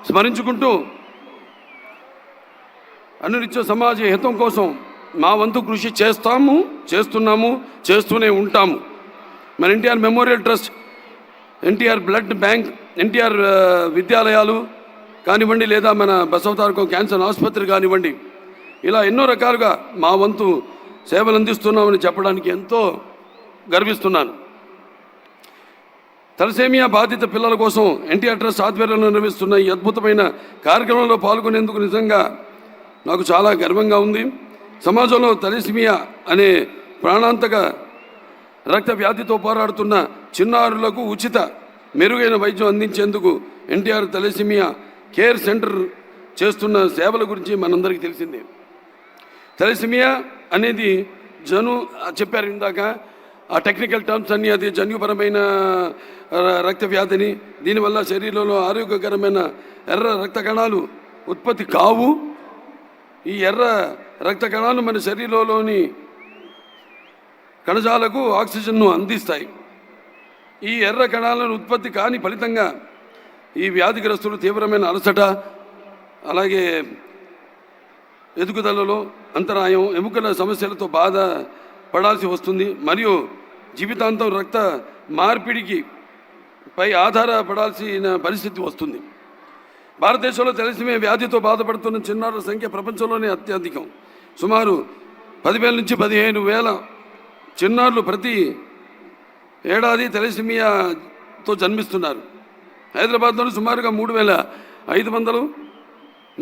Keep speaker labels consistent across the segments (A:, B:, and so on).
A: స్మరించుకుంటూ అనునిత్య సమాజ హితం కోసం మా వంతు కృషి చేస్తున్నాము, చేస్తూనే ఉంటాము. మన NTR memorial trust, NTR blood bank, NTR విద్యాలయాలు కానివ్వండి, లేదా మన బసవతారకం క్యాన్సర్ ఆసుపత్రి కానివ్వండి, ఇలా ఎన్నో రకాలుగా మా వంతు సేవలు అందిస్తున్నామని చెప్పడానికి ఎంతో గర్విస్తున్నాను. తలసేమియా బాధిత పిల్లల కోసం ఎన్టీఆర్ ట్రస్ట్ ఆధ్వర్యంలో నిర్వహిస్తున్న ఈ అద్భుతమైన కార్యక్రమంలో పాల్గొనేందుకు నిజంగా నాకు చాలా గర్వంగా ఉంది. సమాజంలో తలసేమియా అనే ప్రాణాంతక రక్త వ్యాధితో పోరాడుతున్న చిన్నారులకు ఉచిత మెరుగైన వైద్యం అందించేందుకు ఎన్టీఆర్ తలసేమియా కేర్ సెంటర్ చేస్తున్న సేవల గురించి మనందరికీ తెలిసిందే. తలసేమియా అనేది చెప్పారు ఇందాక, ఆ టెక్నికల్ టర్మ్స్ అన్నీ, అది జన్యుపరమైన రక్త వ్యాధిని, దీనివల్ల శరీరంలో ఆరోగ్యకరమైన ఎర్ర రక్త కణాలు ఉత్పత్తి కావు. ఈ ఎర్ర రక్త కణాలు మన శరీరంలోని కణజాలకు ఆక్సిజన్ను అందిస్తాయి. ఈ ఎర్ర కణాలను ఉత్పత్తి కాని ఫలితంగా ఈ వ్యాధిగ్రస్తులు తీవ్రమైన అలసట, అలాగే ఎదుగుదలలో అంతరాయం, ఎముకల సమస్యలతో బాధ పడాల్సి వస్తుంది. మరియు జీవితాంతం రక్త మార్పిడికి పై ఆధారపడాల్సిన పరిస్థితి వస్తుంది. భారతదేశంలో తలసేమియా వ్యాధితో బాధపడుతున్న చిన్నారుల సంఖ్య ప్రపంచంలోనే అత్యధికం. సుమారు 10,000 నుంచి 15,000 చిన్నారులు ప్రతి ఏడాది తలసేమియాతో జన్మిస్తున్నారు. హైదరాబాద్లో సుమారుగా 3,500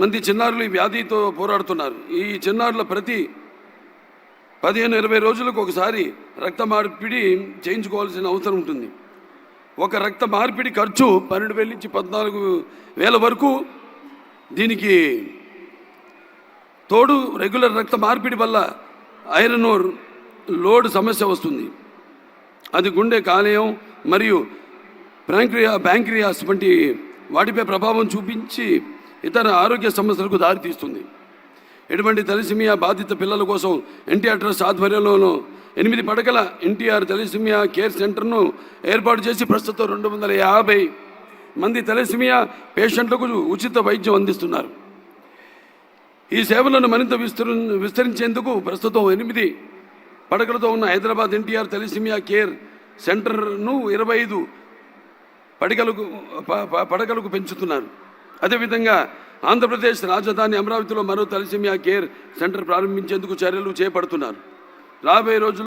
A: మంది చిన్నారులు ఈ వ్యాధితో పోరాడుతున్నారు. ఈ చిన్నారుల ప్రతి 15-20 రోజులకు ఒకసారి రక్త మార్పిడి చేయించుకోవాల్సిన అవసరం ఉంటుంది. ఒక రక్త మార్పిడి ఖర్చు 12,000 నుంచి 14,000 వరకు. దీనికి తోడు రెగ్యులర్ రక్త మార్పిడి వల్ల ఐరన్ లోడ్ సమస్య వస్తుంది. అది గుండె, కాలేయం మరియు ప్యాంక్రియాస్ వంటి వాటిపై ప్రభావం చూపించి ఇతర ఆరోగ్య సమస్యలకు దారితీస్తుంది. ఇటువంటి తలసేమియా బాధిత పిల్లల కోసం ఎన్టీఆర్ ట్రస్ట్ ఆధ్వర్యంలో 8 పడకల ఎన్టీఆర్ తలసేమియా కేర్ సెంటర్ను ఏర్పాటు చేసి ప్రస్తుతం 250 మంది తలసేమియా పేషెంట్లకు ఉచిత వైద్యం అందిస్తున్నారు. ఈ సేవలను మరింత విస్తరించేందుకు ప్రస్తుతం 8 పడకలతో ఉన్న హైదరాబాద్ ఎన్టీఆర్ తలసేమియా కేర్ సెంటర్ను 25 పడకలకు పెంచుతున్నారు. అదేవిధంగా ఆంధ్రప్రదేశ్ రాజధాని అమరావతిలో మరో తలసేమియా కేర్ సెంటర్ ప్రారంభించేందుకు చర్యలు చేపడుతున్నారు. రాబోయే రోజుల్లో